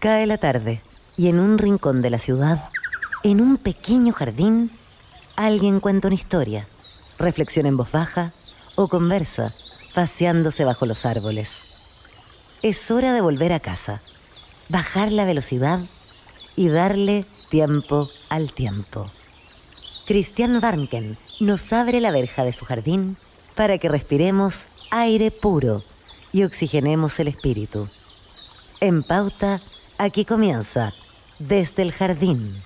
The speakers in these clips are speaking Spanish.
Cae la tarde y en un rincón de la ciudad, en un pequeño jardín, alguien cuenta una historia, reflexiona en voz baja o conversa, paseándose bajo los árboles. Es hora de volver a casa, bajar la velocidad y darle tiempo al tiempo. Christian Warnken nos abre la verja de su jardín para que respiremos aire puro y oxigenemos el espíritu. En Pauta, aquí comienza Desde el Jardín,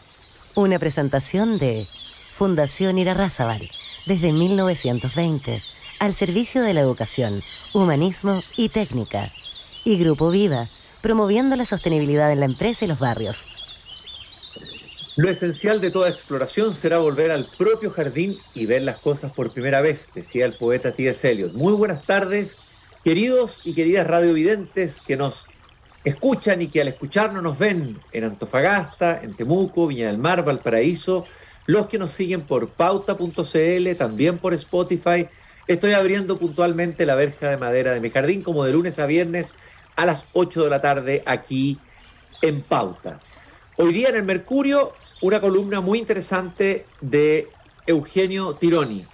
una presentación de Fundación Irarrázaval, desde 1920, al servicio de la educación, humanismo y técnica. Y Grupo Viva, promoviendo la sostenibilidad en la empresa y los barrios. Lo esencial de toda exploración será volver al propio jardín y ver las cosas por primera vez, decía el poeta T.S. Eliot. Muy buenas tardes, queridos y queridas radiovidentes que nos escuchan y que al escucharnos nos ven en Antofagasta, en Temuco, Viña del Mar, Valparaíso, los que nos siguen por pauta.cl, también por Spotify. Estoy abriendo puntualmente la verja de madera de mi jardín, como de lunes a viernes a las 8 de la tarde aquí en Pauta. Hoy día en el Mercurio, una columna muy interesante de Eugenio Tironi.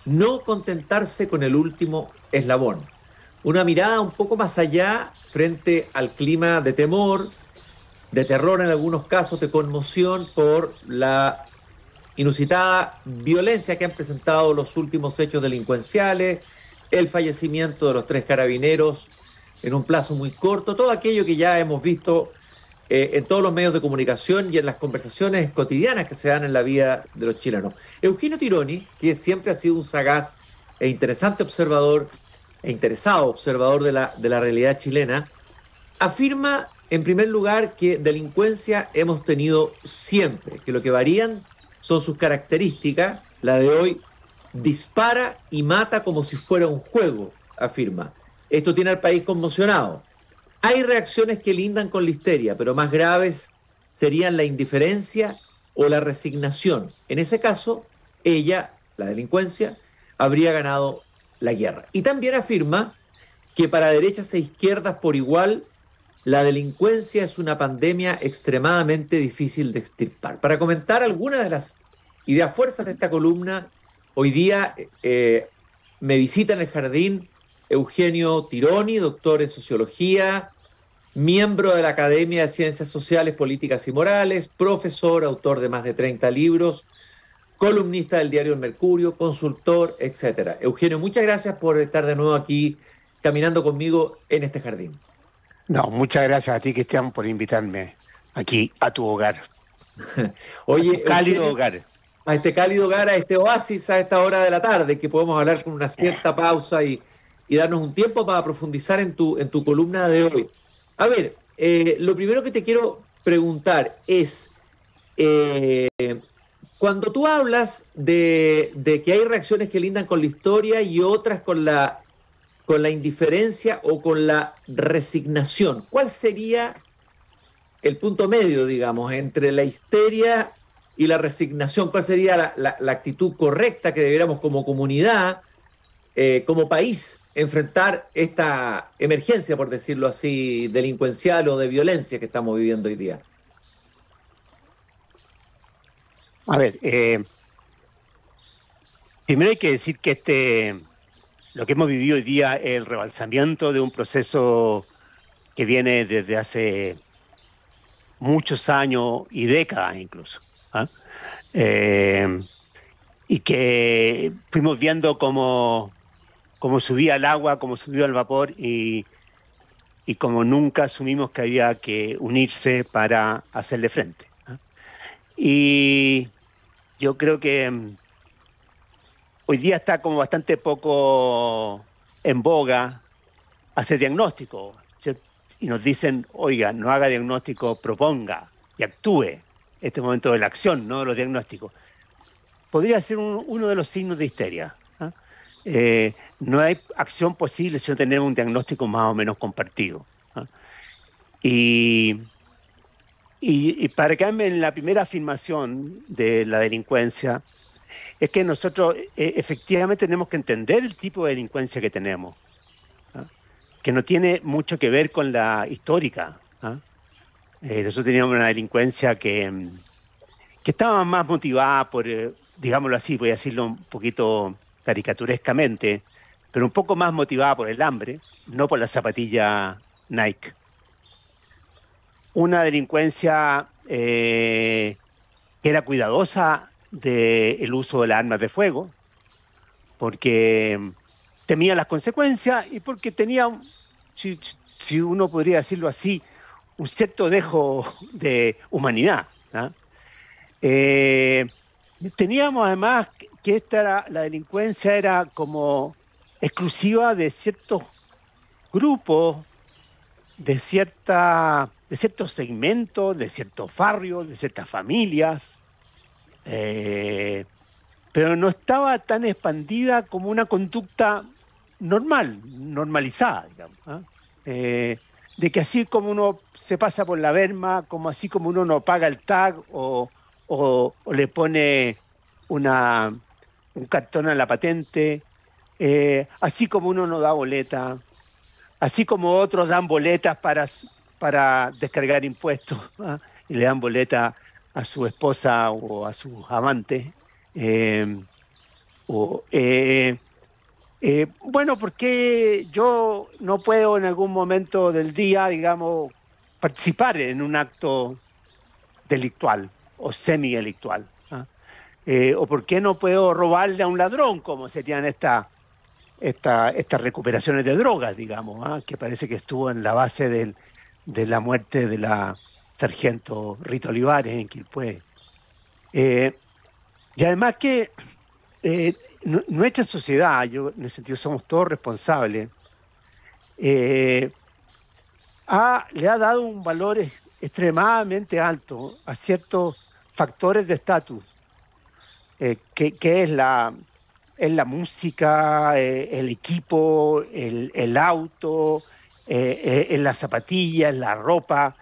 No contentarse con el último eslabón. Una mirada un poco más allá frente al clima de temor, de terror en algunos casos, de conmoción por la inusitada violencia que han presentado los últimos hechos delincuenciales, el fallecimiento de los 3 carabineros en un plazo muy corto, todo aquello que ya hemos visto en todos los medios de comunicación y en las conversaciones cotidianas que se dan en la vida de los chilenos. Eugenio Tironi, que siempre ha sido un sagaz e interesante observador e interesado observador de la realidad chilena, afirma en primer lugar que delincuencia hemos tenido siempre, que lo que varían son sus características. La de hoy dispara y mata como si fuera un juego, afirma. Esto tiene al país conmocionado. Hay reacciones que lindan con la histeria, pero más graves serían la indiferencia o la resignación. En ese caso, ella, la delincuencia, habría ganado la guerra. Y también afirma que para derechas e izquierdas por igual, la delincuencia es una pandemia extremadamente difícil de extirpar. Para comentar algunas de las ideas fuerzas de esta columna, hoy día me visita en el jardín Eugenio Tironi, doctor en sociología, miembro de la Academia de Ciencias Sociales, Políticas y Morales, profesor, autor de más de 30 libros, columnista del diario El Mercurio, consultor, etc. Eugenio, muchas gracias por estar de nuevo aquí caminando conmigo en este jardín. No, muchas gracias a ti, Cristian, por invitarme aquí a tu hogar. Oye, a tu cálido Eugenio, hogar. A este cálido hogar, a este oasis a esta hora de la tarde, que podemos hablar con una cierta pausa y darnos un tiempo para profundizar en tu columna de hoy. A ver, lo primero que te quiero preguntar es, cuando tú hablas de que hay reacciones que lindan con la historia y otras con la indiferencia o con la resignación, ¿cuál sería el punto medio, digamos, entre la histeria y la resignación? ¿Cuál sería la actitud correcta que debiéramos como comunidad, como país, enfrentar esta emergencia, por decirlo así, delincuencial o de violencia que estamos viviendo hoy día? A ver, primero hay que decir que lo que hemos vivido hoy día es el rebalsamiento de un proceso que viene desde hace muchos años y décadas incluso, ¿ah? Y que fuimos viendo cómo subía el agua, cómo subía el vapor y como nunca asumimos que había que unirse para hacerle frente, ¿ah? Y yo creo que hoy día está como bastante poco en boga hacer diagnóstico, ¿cierto? Y nos dicen, oiga, no haga diagnóstico, proponga y actúe. Este momento de la acción, no de los diagnósticos. Podría ser uno de los signos de histeria, ¿ah? No hay acción posible si no tenemos un diagnóstico más o menos compartido, ¿ah? Y para quedarme en la primera afirmación de la delincuencia, es que nosotros efectivamente tenemos que entender el tipo de delincuencia que tenemos, ¿ah? Que no tiene mucho que ver con la histórica, ¿ah? Nosotros teníamos una delincuencia que estaba más motivada por, digámoslo así, voy a decirlo un poquito caricaturescamente, pero un poco más motivada por el hambre, no por la zapatilla Nike. Una delincuencia que era cuidadosa del uso de las armas de fuego, porque temía las consecuencias y porque tenía, si, si uno podría decirlo así, un cierto dejo de humanidad, ¿ah? Eh, Teníamos además que esta la delincuencia era como exclusiva de ciertos grupos, de ciertos segmentos, de ciertos barrios, de ciertas familias, eh, pero no estaba tan expandida como una conducta normal, normalizada, digamos, ¿ah? Eh, de que así como uno se pasa por la berma, como así como uno no paga el tag o le pone una, un cartón a la patente, así como uno no da boleta, así como otros dan boletas para descargar impuestos, ¿ah? Y le dan boleta a su esposa o a sus amantes. eh, o, bueno, porque yo no puedo en algún momento del día, digamos, participar en un acto delictual o semi-delictual, ¿ah? O por qué no puedo robarle a un ladrón, como serían estas recuperaciones de drogas, digamos, ¿ah? Que parece que estuvo en la base de la muerte de la sargento Rita Olivares en Quilpué. Eh, y además que eh, nuestra sociedad, yo en el sentido somos todos responsables, eh, le ha dado un valor extremadamente alto a ciertos factores de estatus, que es la música, el equipo, el auto, en las zapatillas, la ropa.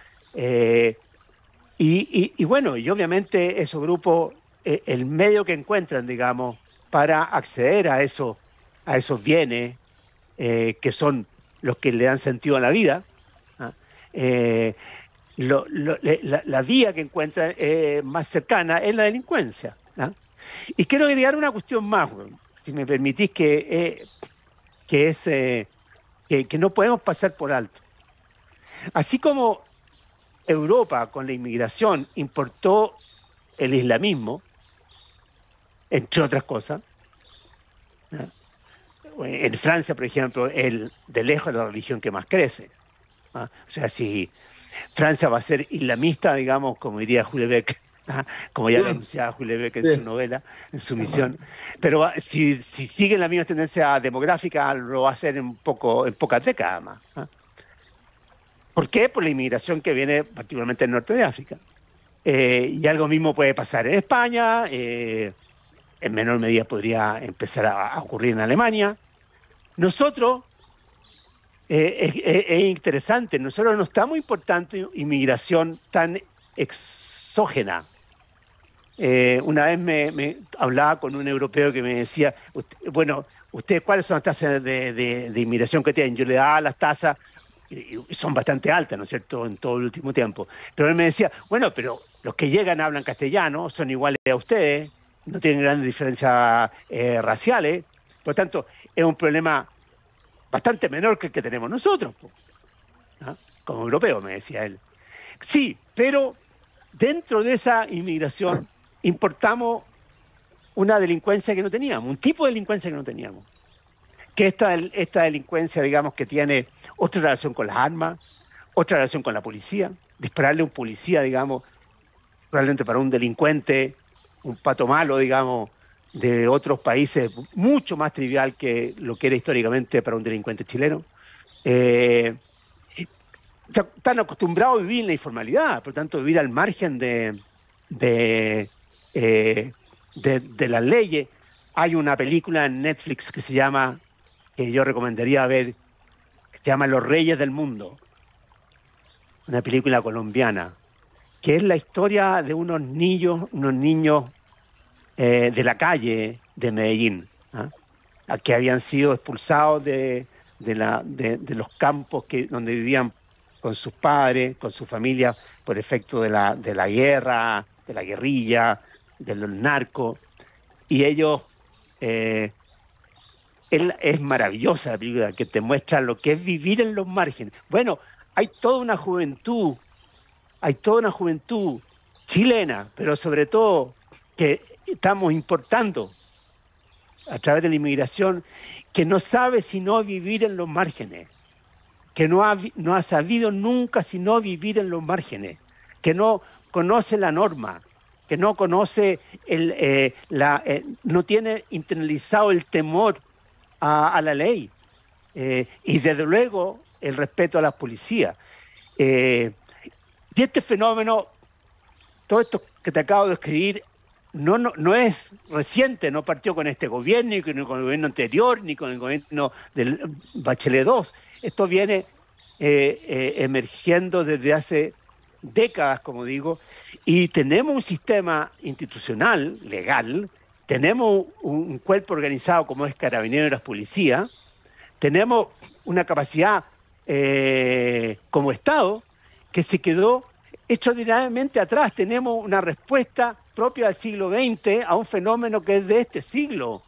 Y bueno, y obviamente esos grupos, el medio que encuentran, digamos, para acceder a esos bienes, que son los que le dan sentido a la vida, ¿ah? Eh, la vía que encuentran más cercana es la delincuencia, ¿ah? Y quiero agregar una cuestión más, weón, si me permitís, que es que no podemos pasar por alto. Así como Europa con la inmigración importó el islamismo, entre otras cosas, ¿ah? En Francia, por ejemplo, de lejos la religión que más crece, ¿ah? O sea, si Francia va a ser islamista, digamos, como diría Houellebecq, ¿ah? Como ya lo Sí, anunciaba Houellebecq en su sí. novela, en su misión. Pero si sigue la misma tendencia demográfica, lo va a hacer en pocas décadas más, ¿ah? ¿Por qué? Por la inmigración que viene particularmente del norte de África. Y algo mismo puede pasar en España, en menor medida podría empezar a ocurrir en Alemania. Nosotros, es interesante, nosotros no estamos importando inmigración tan exógena. Una vez me hablaba con un europeo que me decía, bueno, ¿ustedes cuáles son las tasas de inmigración que tienen? Yo le daba las tasas y son bastante altas, ¿no es cierto?, en todo el último tiempo. Pero él me decía, bueno, pero los que llegan hablan castellano, son iguales a ustedes, no tienen grandes diferencias raciales, por lo tanto, es un problema bastante menor que el que tenemos nosotros, po, ¿ah? Como europeo, me decía él. Sí, pero dentro de esa inmigración importamos una delincuencia que no teníamos, un tipo de delincuencia que no teníamos. Que esta delincuencia, digamos, que tiene otra relación con las armas, otra relación con la policía. Dispararle a un policía, digamos, probablemente para un delincuente, un pato malo, digamos, de otros países, mucho más trivial que lo que era históricamente para un delincuente chileno. Eh, Están acostumbrados a vivir en la informalidad, por lo tanto, vivir al margen de, eh, de las leyes. Hay una película en Netflix que yo recomendaría ver, que se llama Los Reyes del Mundo, una película colombiana, que es la historia de unos niños de la calle de Medellín, ¿ah? Que habían sido expulsados de los campos donde vivían con sus padres, con su familia, por efecto de la guerra, de la guerrilla, del narco. Y ellos, es maravillosa la película, que te muestra lo que es vivir en los márgenes. Bueno, hay toda una juventud, hay toda una juventud chilena, pero sobre todo que estamos importando a través de la inmigración, que no sabe sino vivir en los márgenes, que no ha sabido nunca sino vivir en los márgenes, que no conoce la norma, que no conoce no tiene internalizado el temor a la ley, y desde luego el respeto a las policías. Y este fenómeno, todo esto que te acabo de escribir, no es reciente, no partió con este gobierno, ni con el gobierno anterior, ni con el gobierno del Bachelet II. Esto viene emergiendo desde hace décadas, como digo, y tenemos un sistema institucional, legal, tenemos un cuerpo organizado como es Carabineros y las policías, tenemos una capacidad como Estado que se quedó extraordinariamente atrás. Tenemos una respuesta propia del siglo XX a un fenómeno que es de este siglo.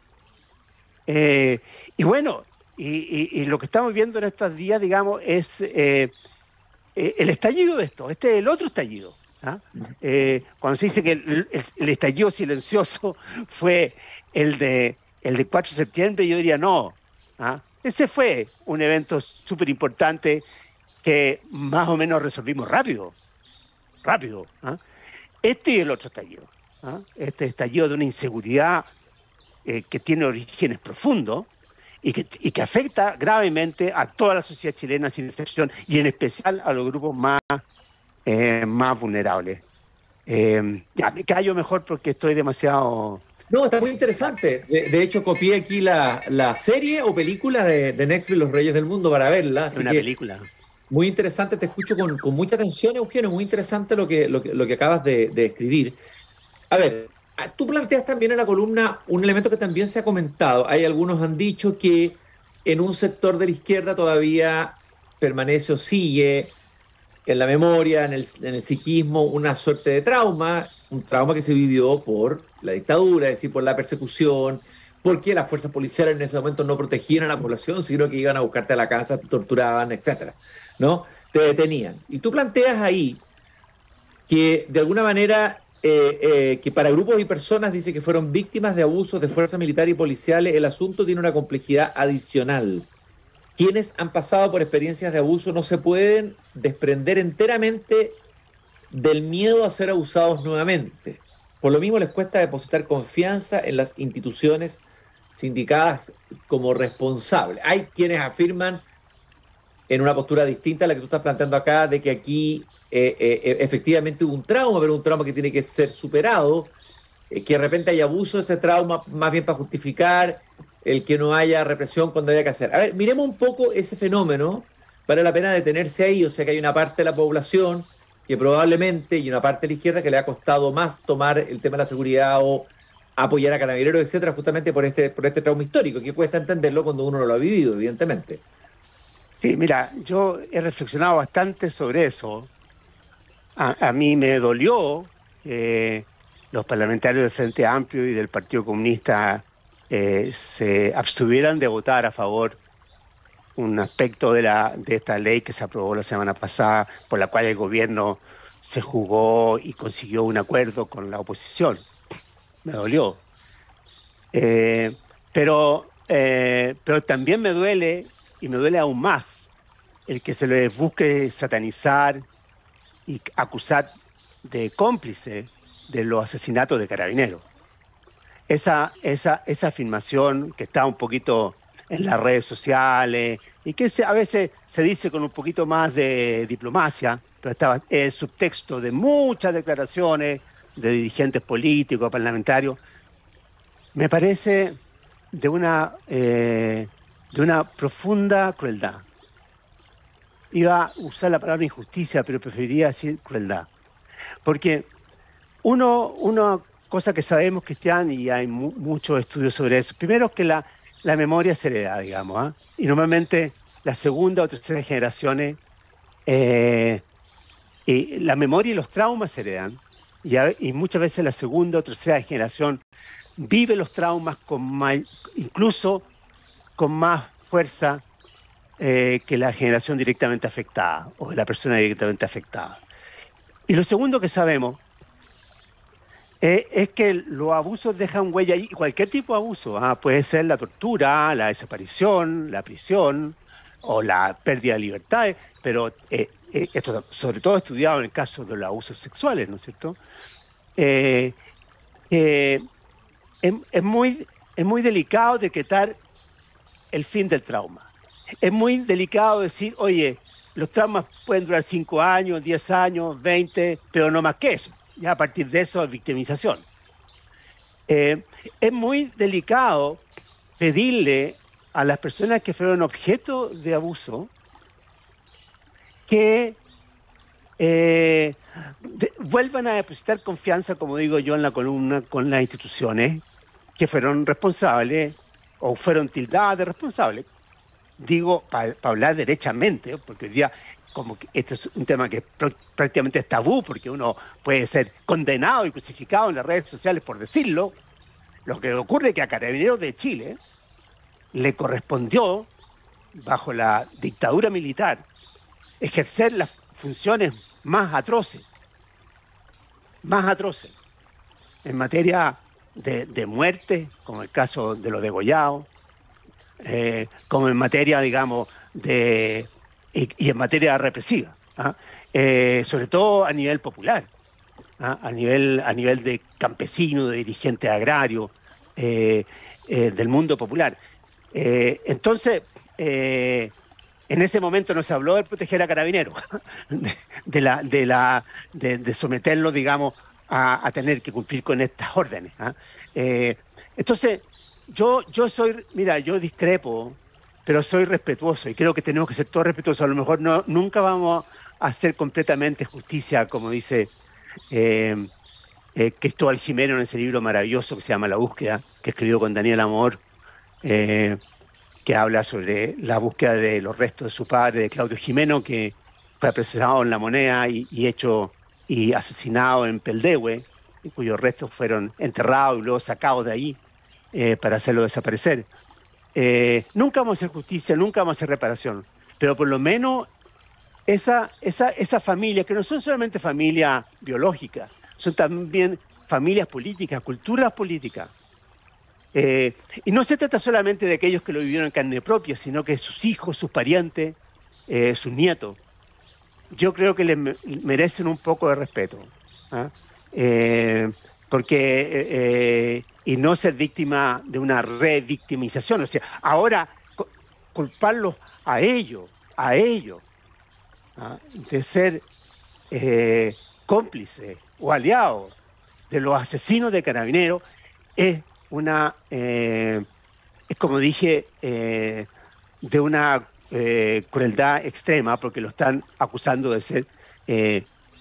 Y bueno, y lo que estamos viendo en estos días, digamos, es el estallido de esto. Este es el otro estallido. ¿Ah? Cuando se dice que el estallido silencioso fue el de 4 de septiembre, yo diría no. ¿Ah? Ese fue un evento súper importante que más o menos resolvimos rápido. ¿Ah? Este es el otro estallido. ¿Ah? Este estallido de una inseguridad que tiene orígenes profundos y que afecta gravemente a toda la sociedad chilena sin excepción, y en especial a los grupos más vulnerables. Ya me callo mejor porque estoy demasiado... No, está muy interesante. De hecho, copié aquí la serie o película de Netflix, Los Reyes del Mundo, para verla. Así una película. Muy interesante, te escucho con mucha atención, Eugenio, muy interesante lo que acabas de escribir. A ver, tú planteas también en la columna un elemento que también se ha comentado. Hay algunos han dicho que en un sector de la izquierda todavía permanece o sigue en la memoria, en el psiquismo, una suerte de trauma, un trauma que se vivió por la dictadura, es decir, por la persecución, porque las fuerzas policiales en ese momento no protegían a la población, sino que iban a buscarte a la casa, te torturaban, etcétera, ¿no? Te detenían. Y tú planteas ahí que de alguna manera que para grupos y personas, dice, que fueron víctimas de abusos de fuerzas militares y policiales, el asunto tiene una complejidad adicional. Quienes han pasado por experiencias de abuso no se pueden desprender enteramente del miedo a ser abusados nuevamente. Por lo mismo les cuesta depositar confianza en las instituciones sindicadas como responsables. Hay quienes afirman, en una postura distinta a la que tú estás planteando acá, de que aquí efectivamente hubo un trauma, pero un trauma que tiene que ser superado, que de repente hay abuso de ese trauma, más bien para justificar el que no haya represión cuando haya que hacer. A ver, miremos un poco ese fenómeno, vale la pena detenerse ahí. O sea que hay una parte de la población que probablemente, y una parte de la izquierda que le ha costado más tomar el tema de la seguridad o apoyar a Carabineros, etcétera, justamente por este trauma histórico, que cuesta entenderlo cuando uno no lo ha vivido, evidentemente. Sí, mira, yo he reflexionado bastante sobre eso. A mí me dolió que los parlamentarios del Frente Amplio y del Partido Comunista se abstuvieran de votar a favor un aspecto de esta ley que se aprobó la semana pasada, por la cual el gobierno se jugó y consiguió un acuerdo con la oposición. Me dolió. Pero también me duele, y me duele aún más, el que se les busque satanizar y acusar de cómplice de los asesinatos de Carabineros. Esa afirmación que está un poquito en las redes sociales y que a veces se dice con un poquito más de diplomacia, pero estaba el subtexto de muchas declaraciones de dirigentes políticos, parlamentarios, me parece de una profunda crueldad. Iba a usar la palabra injusticia, pero preferiría decir crueldad. Porque una cosa que sabemos, Cristian, y hay muchos estudios sobre eso, primero es que la memoria se hereda, digamos, ¿eh? Y normalmente las segundas o terceras generaciones Eh, y la memoria y los traumas se heredan, y muchas veces la segunda o tercera generación vive los traumas incluso con más fuerza que la generación directamente afectada o la persona directamente afectada. Y lo segundo que sabemos es que los abusos dejan huella ahí, cualquier tipo de abuso, puede ser la tortura, la desaparición, la prisión o la pérdida de libertades, pero esto sobre todo estudiado en el caso de los abusos sexuales, ¿no es cierto? Eh, eh, es muy delicado decretar el fin del trauma. Es muy delicado decir, oye, los traumas pueden durar 5 años, 10 años, 20, pero no más que eso. Ya a partir de eso es victimización. Es muy delicado pedirle a las personas que fueron objeto de abuso que vuelvan a depositar confianza, como digo yo en la columna, con las instituciones que fueron responsables o fueron tildadas de responsables. Digo, para hablar derechamente, porque hoy día como que este es un tema que prácticamente es tabú, porque uno puede ser condenado y crucificado en las redes sociales por decirlo. Lo que ocurre es que a Carabineros de Chile le correspondió, bajo la dictadura militar, ejercer las funciones más atroces en materia de muerte, como el caso de los degollados, como en materia, digamos, y en materia represiva, sobre todo a nivel popular, a nivel de campesino, de dirigente agrario, del mundo popular. Entonces, en ese momento no se habló de proteger a Carabineros, de someterlo, digamos, a tener que cumplir con estas órdenes. Entonces, yo discrepo, pero soy respetuoso y creo que tenemos que ser todos respetuosos. A lo mejor nunca vamos a hacer completamente justicia, como dice Cristóbal Jimeno en ese libro maravilloso que se llama La Búsqueda, que escribió con Daniel Amor, que habla sobre la búsqueda de los restos de su padre, de Claudio Jimeno, que fue apresado en La Moneda y asesinado en Peldehue, cuyos restos fueron enterrados y luego sacados de ahí para hacerlo desaparecer. Nunca vamos a hacer justicia, nunca vamos a hacer reparación, pero por lo menos esa familia, que no son solamente familias biológicas, son también familias políticas, culturas políticas. Y no se trata solamente de aquellos que lo vivieron en carne propia, sino que sus hijos, sus parientes, sus nietos. Yo creo que les merecen un poco de respeto. Y no ser víctima de una revictimización. O sea, ahora culparlos a ellos, de ser cómplices o aliados de los asesinos de Carabineros es como dije, de una crueldad extrema, porque lo están acusando de ser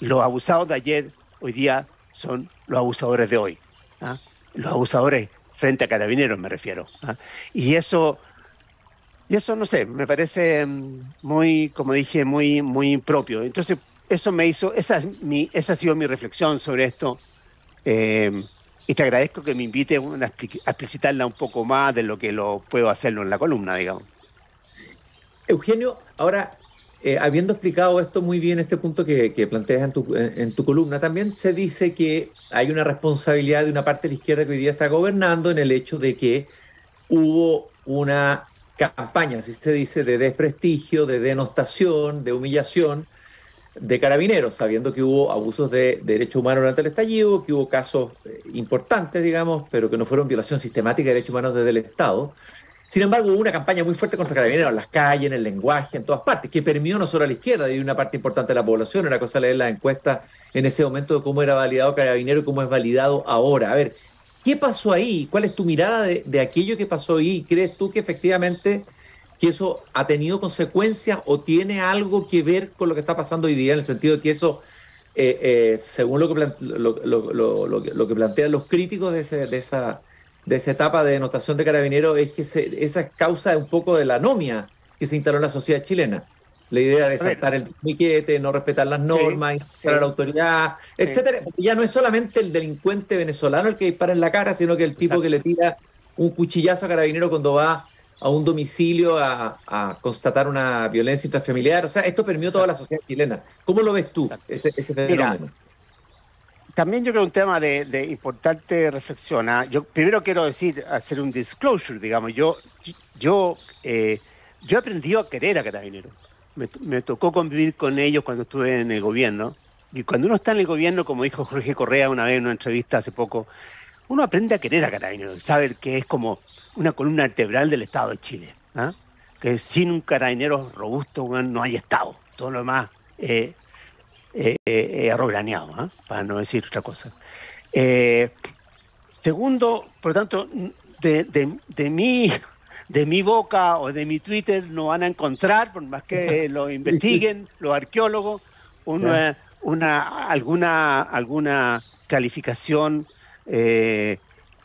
los abusados de ayer, hoy día son los abusadores de hoy. Los abusadores frente a Carabineros, me refiero. Y eso, no sé, me parece muy, como dije, muy, muy impropio. Entonces, eso me hizo, esa ha sido mi reflexión sobre esto. Y te agradezco que me invite a explicitarla un poco más de lo que lo puedo hacerlo en la columna, digamos. Eugenio, ahora, habiendo explicado esto muy bien, este punto que planteas en tu columna, también se dice que hay una responsabilidad de una parte de la izquierda que hoy día está gobernando en el hecho de que hubo una campaña, así se dice, de desprestigio, de denostación, de humillación de Carabineros, sabiendo que hubo abusos de derechos humanos durante el estallido, que hubo casos importantes, digamos, pero que no fueron violación sistemática de derechos humanos desde el Estado. Sin embargo, hubo una campaña muy fuerte contra Carabineros en las calles, en el lenguaje, en todas partes, que permeó no solo a la izquierda, y una parte importante de la población. Era cosa leer las encuestas en ese momento de cómo era validado Carabineros y cómo es validado ahora. A ver, ¿qué pasó ahí? ¿Cuál es tu mirada de aquello que pasó ahí? ¿Crees tú que efectivamente que eso ha tenido consecuencias o tiene algo que ver con lo que está pasando hoy día, en el sentido de que eso, según lo que plantean los críticos de esa etapa de denotación de Carabineros, es que esa causa un poco de la anomia que se instaló en la sociedad chilena? La idea de A ver, saltar el piquete, no respetar las normas, sí, insultar a la sí, autoridad, sí, etcétera. Porque ya no es solamente el delincuente venezolano el que dispara en la cara, sino que el tipo que exacto. le tira un cuchillazo a carabinero cuando va a un domicilio a constatar una violencia intrafamiliar. O sea, esto permeó toda la Exacto, sociedad chilena. ¿Cómo lo ves tú, exacto. ese Mira, fenómeno? también yo creo un tema de importante reflexión. ¿Ah? Yo primero quiero decir, hacer un disclosure, digamos. Yo, eh, yo he aprendido a querer a Carabineros. Me tocó convivir con ellos cuando estuve en el gobierno. Y cuando uno está en el gobierno, como dijo Jorge Correa una vez en una entrevista hace poco, uno aprende a querer a Carabineros, saber que es como una columna vertebral del Estado de Chile. ¿Ah? Que sin un Carabineros robusto, weón, no hay Estado. Todo lo demás arrograneado, ¿ah? Para no decir otra cosa. Eh, Segundo, por lo tanto, de mi boca o de mi Twitter no van a encontrar, por más que lo investiguen los arqueólogos, ¿Ya? alguna calificación eh,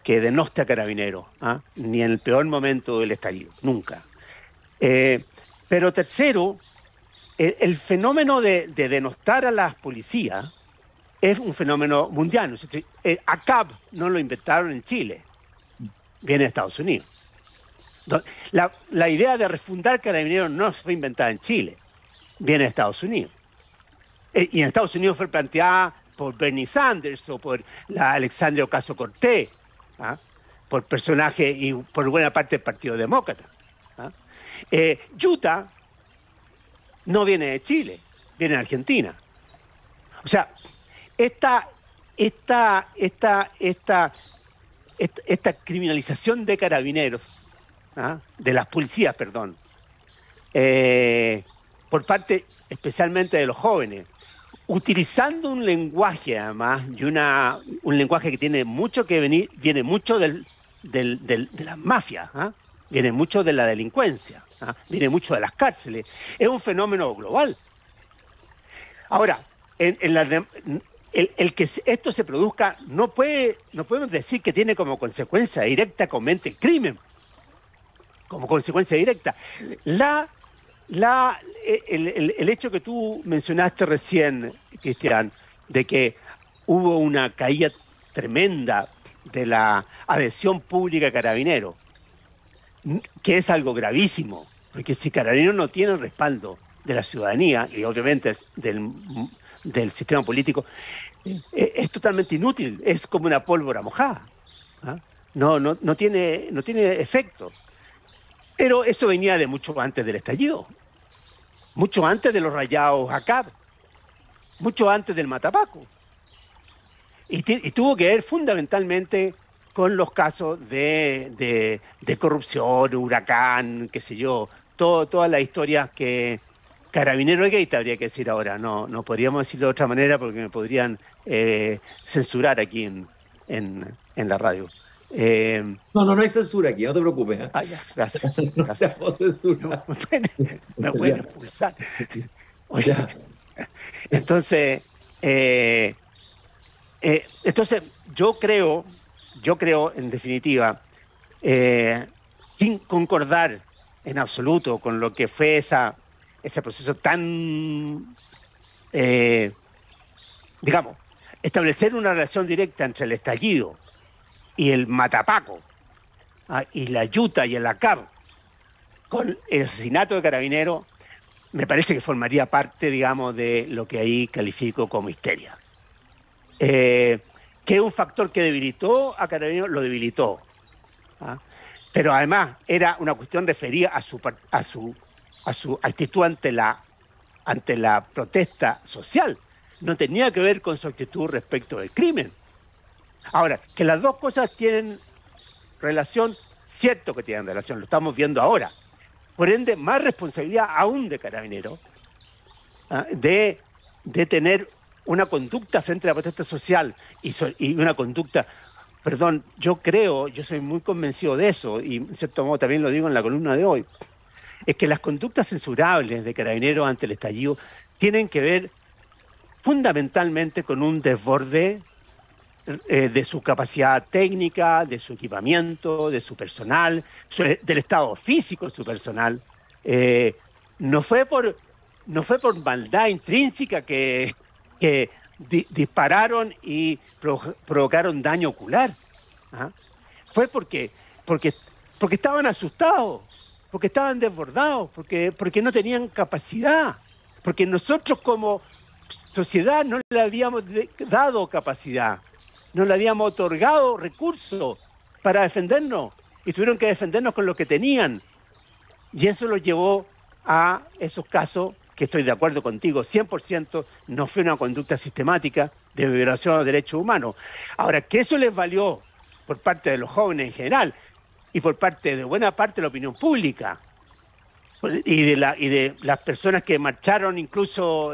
que denoste a Carabineros, ¿ah? Ni en el peor momento del estallido, nunca. Eh, pero tercero, el fenómeno de denostar a las policías es un fenómeno mundial. ACAB no lo inventaron en Chile, viene de Estados Unidos. La idea de refundar Carabineros no fue inventada en Chile, viene de Estados Unidos. Y en Estados Unidos fue planteada por Bernie Sanders o por la Alexandria Ocasio-Cortez, ¿ah? Por personajes y por buena parte del Partido Demócrata. ¿Ah? Utah no viene de Chile, viene de Argentina. O sea, esta, esta, esta, esta, esta criminalización de carabineros, ¿ah? De las policías, perdón, por parte especialmente de los jóvenes, utilizando un lenguaje además, y un lenguaje que tiene mucho que venir, viene mucho de las mafias, ¿ah? Viene mucho de la delincuencia, ¿ah? Viene mucho de las cárceles. Es un fenómeno global. Ahora, el que esto se produzca no podemos decir que tiene como consecuencia directa comete el crimen, como consecuencia directa. El hecho que tú mencionaste recién, Cristian, de que hubo una caída tremenda de la adhesión pública a Carabineros, que es algo gravísimo, porque si Carabineros no tiene el respaldo de la ciudadanía y obviamente del sistema político, es totalmente inútil, es como una pólvora mojada. ¿Ah? No tiene efecto. Pero eso venía de mucho antes del estallido, mucho antes de los rayados ACAB, mucho antes del Matapaco. Y tuvo que ver fundamentalmente con los casos de corrupción, huracán, qué sé yo, todas las historias que Carabinero Gate habría que decir ahora. No podríamos decirlo de otra manera porque me podrían censurar aquí en la radio. No hay censura aquí, no te preocupes. ¿Eh? Ya, gracias, No te gracias. hago censura. Me pueden Ya, expulsar. Oye, ya. entonces, entonces yo creo, en definitiva, sin concordar en absoluto con lo que fue ese proceso tan, digamos, establecer una relación directa entre el estallido y el Matapaco, ¿ah? Y la Yuta y el ACAB, con el asesinato de Carabinero, me parece que formaría parte, digamos, de lo que ahí califico como histeria. Que es un factor que debilitó a Carabineros, lo debilitó. ¿Ah? Pero además era una cuestión referida a su actitud ante la protesta social. No tenía que ver con su actitud respecto del crimen. Ahora, que las dos cosas tienen relación, cierto que tienen relación, lo estamos viendo ahora. Por ende, más responsabilidad aún de Carabineros, ¿ah? de tener una conducta frente a la protesta social y una conducta, perdón, yo soy muy convencido de eso, y en cierto modo también lo digo en la columna de hoy, es que las conductas censurables de Carabineros ante el estallido tienen que ver fundamentalmente con un desborde de su capacidad técnica, de su equipamiento, de su personal, del estado físico de su personal. No fue no fue por maldad intrínseca que dispararon y provocaron daño ocular. ¿Ah? Fue porque estaban asustados, porque estaban desbordados, porque no tenían capacidad, porque nosotros como sociedad no le habíamos dado capacidad, no le habíamos otorgado recursos para defendernos y tuvieron que defendernos con lo que tenían. Y eso los llevó a esos casos que estoy de acuerdo contigo, 100% no fue una conducta sistemática de violación a los derechos humanos. Ahora, que eso les valió por parte de los jóvenes en general y por parte de buena parte de la opinión pública y de las personas que marcharon incluso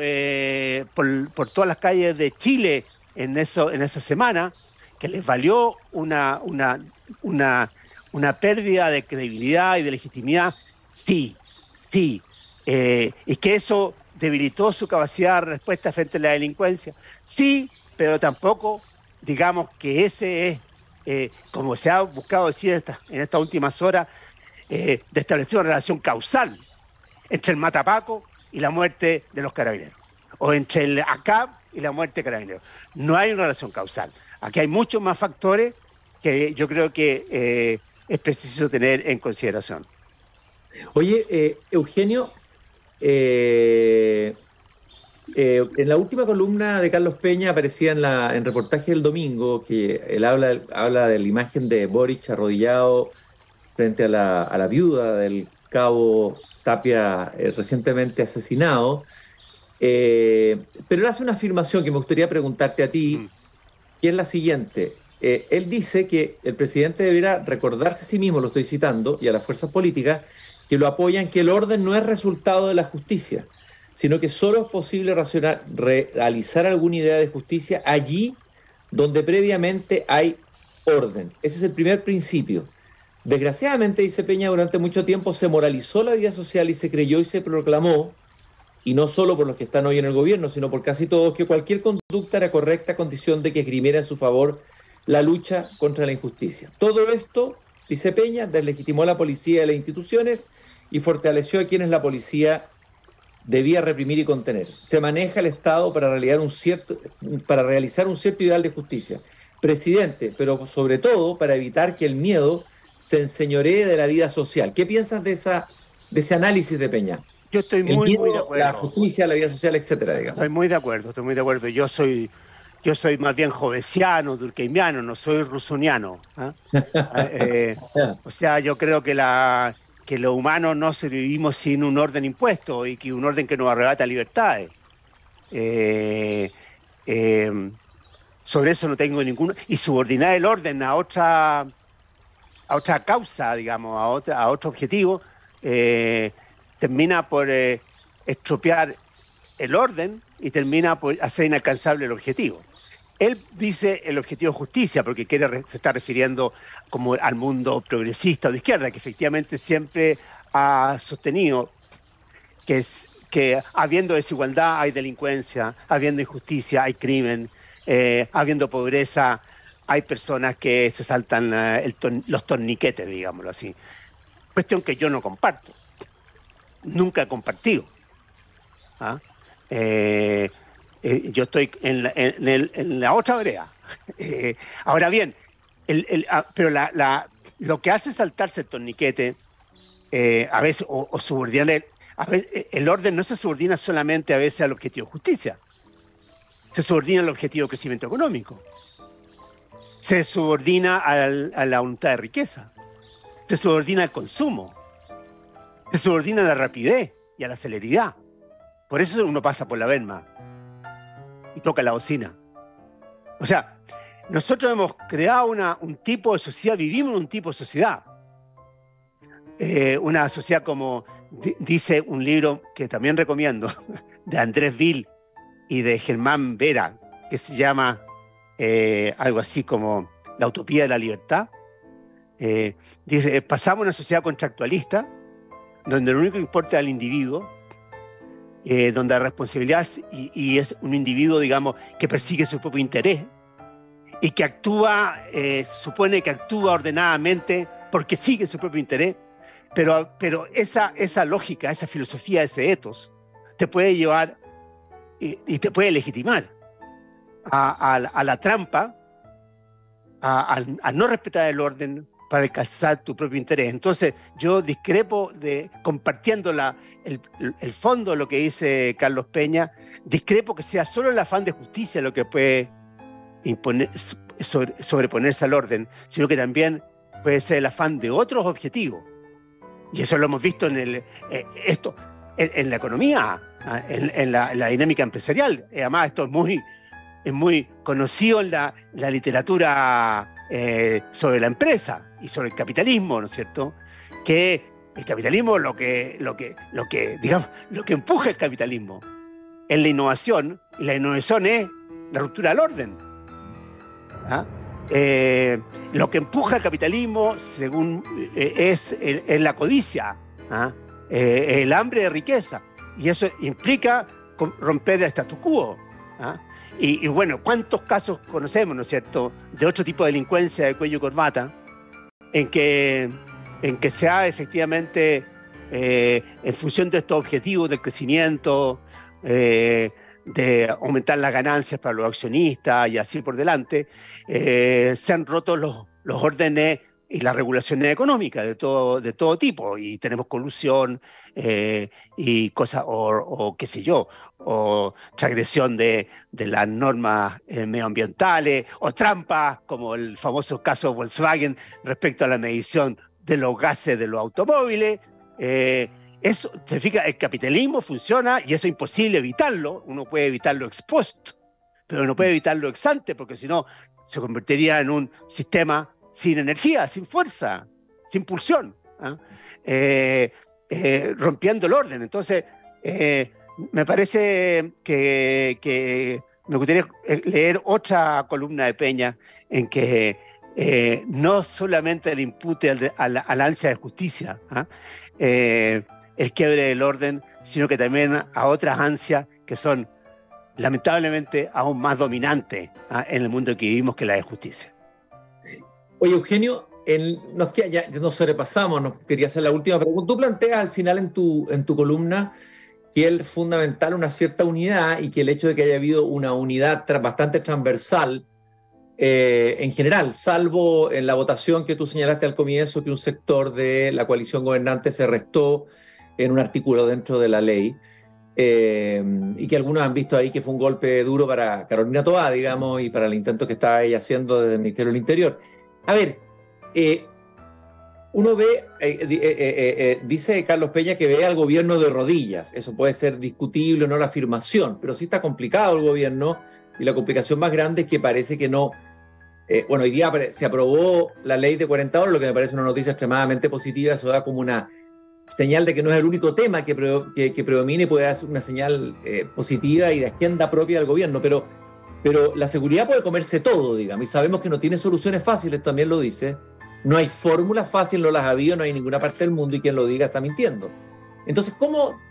por todas las calles de Chile en esa semana, que les valió una pérdida de credibilidad y de legitimidad, sí. Y que eso debilitó su capacidad de respuesta frente a la delincuencia, sí, pero tampoco digamos que ese es, como se ha buscado decir en estas últimas horas, de establecer una relación causal entre el matapaco y la muerte de los carabineros, o entre el ACAP y la muerte de carabineros. No hay una relación causal. Aquí hay muchos más factores que yo creo que es preciso tener en consideración. Oye, Eugenio, en la última columna de Carlos Peña aparecía en reportaje del domingo que él habla de la imagen de Boric arrodillado frente a la viuda del cabo Tapia, recientemente asesinado. Pero él hace una afirmación que me gustaría preguntarte a ti, que es la siguiente. Él dice que el presidente deberá recordarse a sí mismo, lo estoy citando, y a las fuerzas políticas que lo apoyan, que el orden no es resultado de la justicia, sino que solo es posible realizar alguna idea de justicia allí donde previamente hay orden. Ese es el primer principio. Desgraciadamente, dice Peña, durante mucho tiempo se moralizó la vida social y se creyó y se proclamó, y no solo por los que están hoy en el gobierno, sino por casi todos, que cualquier conducta era correcta a condición de que esgrimiera en su favor la lucha contra la injusticia. Todo esto, dice Peña, deslegitimó a la policía y a las instituciones y fortaleció a quienes la policía debía reprimir y contener. Se maneja el Estado para realizar un cierto ideal de justicia. Presidente, pero sobre todo para evitar que el miedo se enseñoree de la vida social. ¿Qué piensas de ese análisis de Peña? Yo estoy muy de acuerdo. La justicia, la vida social, etcétera, digamos. Estoy muy de acuerdo. Yo soy más bien jovesiano, durkheimiano, no soy rusoniano. O sea, yo creo que los humanos no sobrevivimos sin un orden impuesto y que un orden que nos arrebata libertades. Sobre eso no tengo ninguno. Y subordinar el orden a otra causa, digamos, a otro objetivo, termina por estropear el orden y termina por hacer inalcanzable el objetivo. Él dice el objetivo de justicia porque se está refiriendo como al mundo progresista o de izquierda, que efectivamente siempre ha sostenido que habiendo desigualdad hay delincuencia, habiendo injusticia hay crimen, habiendo pobreza hay personas que se saltan los torniquetes, digámoslo así. Cuestión que yo no comparto. Nunca he compartido. Yo estoy en la otra vereda. Ahora bien, pero lo que hace saltarse el torniquete, a veces, o subordinar, a veces, el orden no se subordina solamente a veces al objetivo de justicia, se subordina al objetivo de crecimiento económico, se subordina a la voluntad de riqueza, se subordina al consumo, se subordina a la rapidez y a la celeridad. Por eso uno pasa por la Benma y toca la bocina. O sea, nosotros hemos creado un tipo de sociedad, vivimos en un tipo de sociedad. Una sociedad como dice un libro que también recomiendo, de Andrés Vil y de Germán Vera, que se llama algo así como La utopía de la libertad. Dice, pasamos a una sociedad contractualista, donde lo único que importa es el individuo, donde la responsabilidad y es un individuo, digamos, que persigue su propio interés y que supone que actúa ordenadamente porque sigue su propio interés, pero esa lógica, esa filosofía, ese ethos, te puede llevar y te puede legitimar a la trampa, a no respetar el orden para alcanzar tu propio interés. Entonces, yo discrepo compartiendo el fondo de lo que dice Carlos Peña, discrepo que sea solo el afán de justicia lo que puede sobreponerse al orden, sino que también puede ser el afán de otros objetivos. Y eso lo hemos visto en la economía, en la dinámica empresarial. Además, esto es muy conocido en la literatura sobre la empresa y sobre el capitalismo, ¿no es cierto? Que el capitalismo, lo que empuja el capitalismo es la innovación, y la innovación es la ruptura del orden. ¿Ah? Lo que empuja el capitalismo, según es la codicia, ¿ah? El hambre de riqueza, y eso implica romper el status quo. ¿Ah? Y bueno, ¿cuántos casos conocemos, ¿no es cierto?, de otro tipo de delincuencia de cuello y corbata, en que se ha efectivamente, en función de estos objetivos del crecimiento, de aumentar las ganancias para los accionistas y así por delante, se han roto los órdenes y las regulaciones económicas de todo tipo, y tenemos colusión y cosas, o qué sé yo, o transgresión de las normas medioambientales, o trampas, como el famoso caso Volkswagen respecto a la medición de los gases de los automóviles. Eso, se fija, el capitalismo funciona y eso es imposible evitarlo. Uno puede evitarlo ex post, pero no puede evitarlo ex ante, porque si no se convertiría en un sistema sin energía, sin fuerza, sin pulsión, ¿eh? Rompiendo el orden. Entonces, me parece que me gustaría leer otra columna de Peña en que no solamente el impute a la ansia de justicia, el quiebre del orden, sino que también a otras ansias que son lamentablemente aún más dominantes en el mundo en que vivimos, que la de justicia. Oye, Eugenio, ya nos sobrepasamos, nos quería hacer la última pregunta. Tú planteas al final en tu columna que es fundamental una cierta unidad, y que el hecho de que haya habido una unidad bastante transversal en general, salvo en la votación que tú señalaste al comienzo, que un sector de la coalición gobernante se restó en un artículo dentro de la ley, y que algunos han visto ahí que fue un golpe duro para Carolina Toá, digamos, y para el intento que estaba ella haciendo desde el Ministerio del Interior. A ver, uno ve, dice Carlos Peña que ve al gobierno de rodillas. Eso puede ser discutible o no la afirmación, pero sí está complicado el gobierno, y la complicación más grande es que parece que no. Bueno, hoy día se aprobó la ley de 40 horas, lo que me parece una noticia extremadamente positiva. Eso da como una señal de que no es el único tema que predomine, y puede dar una señal positiva y de agenda propia del gobierno, pero la seguridad puede comerse todo, digamos, y sabemos que no tiene soluciones fáciles, también lo dice. No hay fórmulas fáciles, no las ha habido, no hay en ninguna parte del mundo, y quien lo diga está mintiendo. Entonces,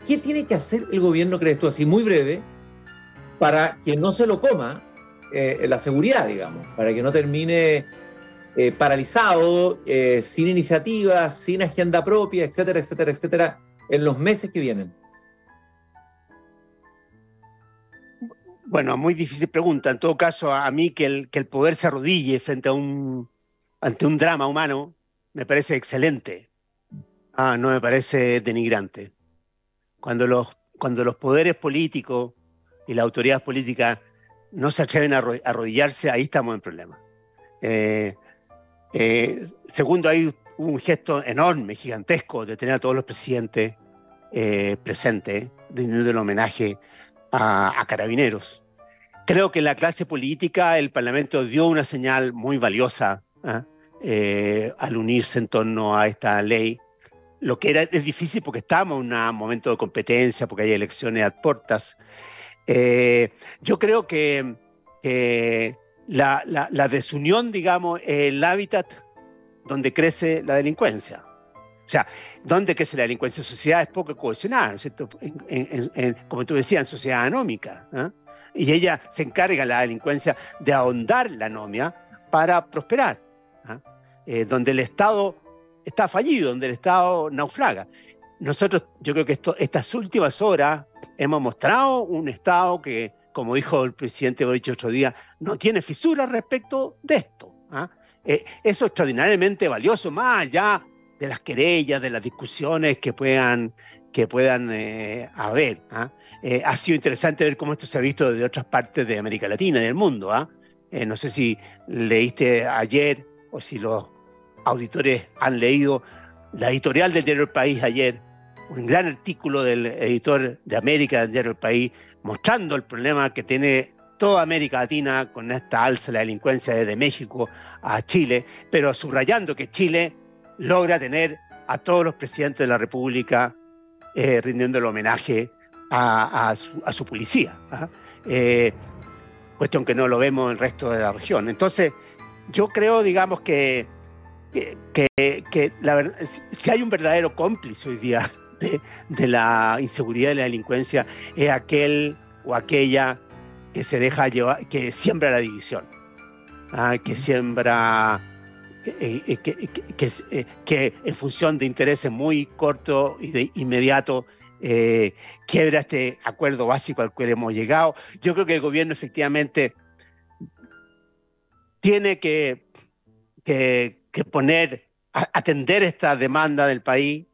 ¿qué tiene que hacer el gobierno, crees tú, así muy breve, para que no se lo coma la seguridad, digamos, para que no termine paralizado, sin iniciativas, sin agenda propia, etcétera, etcétera, etcétera, en los meses que vienen? Bueno, muy difícil pregunta. En todo caso, a mí que el poder se arrodille ante un drama humano me parece excelente. No me parece denigrante. Cuando los poderes políticos y las autoridades políticas no se atreven a arrodillarse, ahí estamos en problemas. Segundo, hay un gesto enorme, gigantesco, de tener a todos los presidentes presentes, rindiendo el homenaje a carabineros. Creo que en la clase política el Parlamento dio una señal muy valiosa al unirse en torno a esta ley. Lo que es difícil porque estamos en un momento de competencia, porque hay elecciones a puertas. Yo creo que la desunión, digamos, es el hábitat donde crece la delincuencia. O sea, ¿dónde crece la delincuencia? En sociedades poco cohesionadas, ¿no es cierto? Como tú decías, en sociedad anómica, ¿eh? Y ella se encarga, la delincuencia, de ahondar la anomia para prosperar, donde el Estado está fallido, donde el Estado naufraga. Nosotros, yo creo que estas últimas horas hemos mostrado un Estado que, como dijo el presidente Boric otro día, no tiene fisuras respecto de esto. Eso es extraordinariamente valioso, más allá de las querellas, de las discusiones que puedan haber. Ha sido interesante ver cómo esto se ha visto desde otras partes de América Latina y del mundo. No sé si leíste ayer o si los auditores han leído la editorial del diario El País ayer, un gran artículo del editor de América del diario El País, mostrando el problema que tiene toda América Latina con esta alza de la delincuencia desde México a Chile, pero subrayando que Chile logra tener a todos los presidentes de la República rindiendo el homenaje a su policía. Cuestión que no lo vemos en el resto de la región. Entonces, yo creo, digamos, que la verdad, si hay un verdadero cómplice hoy día de la inseguridad y la delincuencia, es aquel o aquella que se deja llevar, que siembra la división, que siembra, que en función de intereses muy cortos y de inmediato quiebra este acuerdo básico al cual hemos llegado. Yo creo que el gobierno efectivamente tiene que atender esta demanda del país.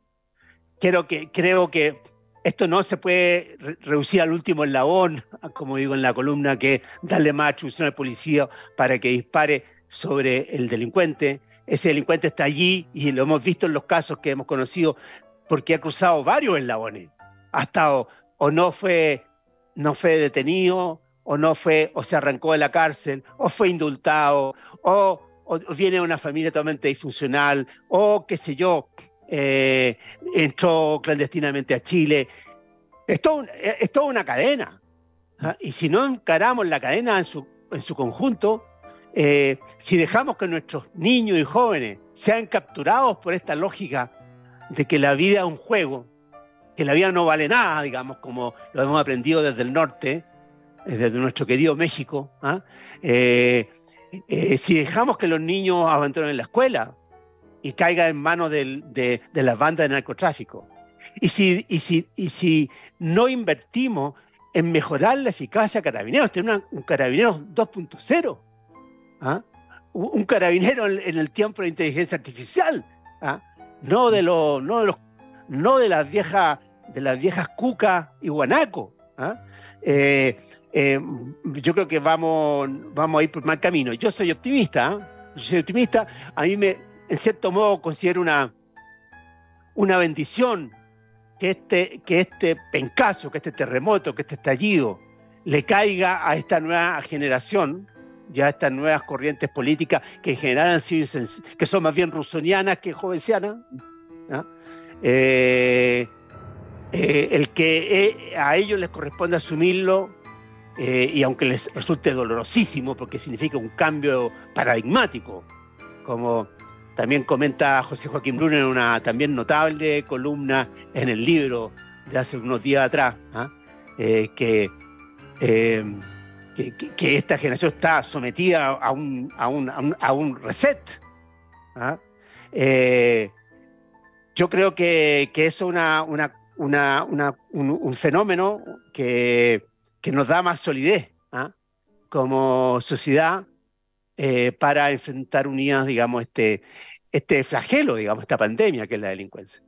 Creo que esto no se puede reducir al último eslabón, como digo en la columna, que es darle más atribución al policía para que dispare sobre el delincuente. Ese delincuente está allí y lo hemos visto en los casos que hemos conocido porque ha cruzado varios eslabones. Ha estado o no fue detenido o se arrancó de la cárcel o fue indultado o viene de una familia totalmente disfuncional o qué sé yo, entró clandestinamente a Chile. Es toda una cadena. Y si no encaramos la cadena en su conjunto, si dejamos que nuestros niños y jóvenes sean capturados por esta lógica de que la vida es un juego, que la vida no vale nada, digamos, como lo hemos aprendido desde el norte, desde nuestro querido México, si dejamos que los niños abandonen la escuela y caigan en manos de las bandas de narcotráfico, y si no invertimos en mejorar la eficacia de Carabineros, tener un Carabineros 2.0, un carabinero en el tiempo de la inteligencia artificial, no de las viejas cucas y guanaco. Yo creo que vamos a ir por mal camino. Yo soy optimista. A mí en cierto modo considero una bendición que este pencazo, que este terremoto, que este estallido le caiga a esta nueva generación, ya a estas nuevas corrientes políticas que en general han sido que son más bien rusonianas que jovencianas, el que a ellos les corresponde asumirlo, y aunque les resulte dolorosísimo porque significa un cambio paradigmático, como también comenta José Joaquín Bruno en una también notable columna en el libro de hace unos días atrás, que esta generación está sometida a un reset. Yo creo que eso es un fenómeno que nos da más solidez como sociedad para enfrentar unidas, digamos, este flagelo, digamos, esta pandemia que es la delincuencia.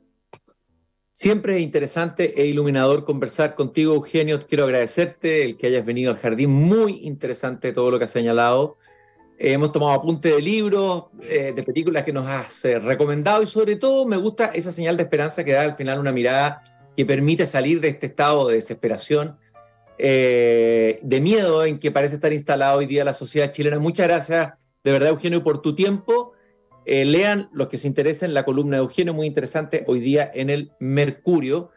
Siempre es interesante e iluminador conversar contigo, Eugenio. Quiero agradecerte el que hayas venido al jardín. Muy interesante todo lo que has señalado. Hemos tomado apunte de libros, de películas que nos has recomendado y sobre todo me gusta esa señal de esperanza que da al final una mirada que permite salir de este estado de desesperación, de miedo en que parece estar instalado hoy día la sociedad chilena. Muchas gracias de verdad, Eugenio, por tu tiempo. Lean los que se interesen la columna de Eugenio, muy interesante hoy día en el Mercurio.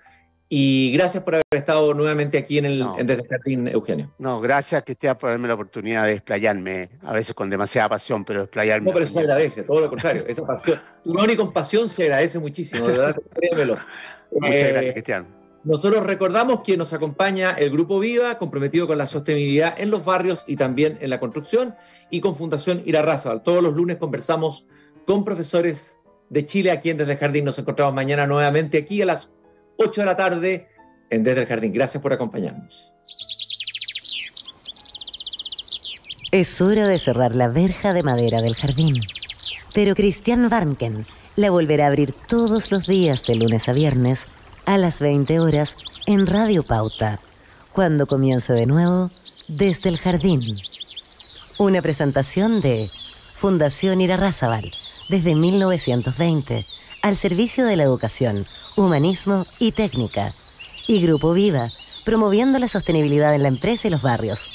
Y gracias por haber estado nuevamente aquí Desde el Jardín, Eugenio. No, gracias, Cristian, por darme la oportunidad de explayarme, a veces con demasiada pasión, pero explayarme. No, pero eso se agradece, todo lo contrario. Esa pasión, tu honor y compasión se agradece muchísimo, de verdad, créemelo. Muchas gracias, Cristian. Nosotros recordamos que nos acompaña el Grupo Viva, comprometido con la sostenibilidad en los barrios y también en la construcción, y con Fundación Irarrázaval. Todos los lunes conversamos con profesores de Chile aquí en Desde el Jardín. Nos encontramos mañana nuevamente aquí a las 8 de la tarde en Desde el Jardín. Gracias por acompañarnos. Es hora de cerrar la verja de madera del jardín. Pero Christian Warnken la volverá a abrir todos los días de lunes a viernes a las 20 horas en Radio Pauta, cuando comience de nuevo Desde el Jardín. Una presentación de Fundación Irarrázaval, desde 1920, al servicio de la educación, humanismo y técnica. Y Grupo Viva, promoviendo la sostenibilidad en la empresa y los barrios.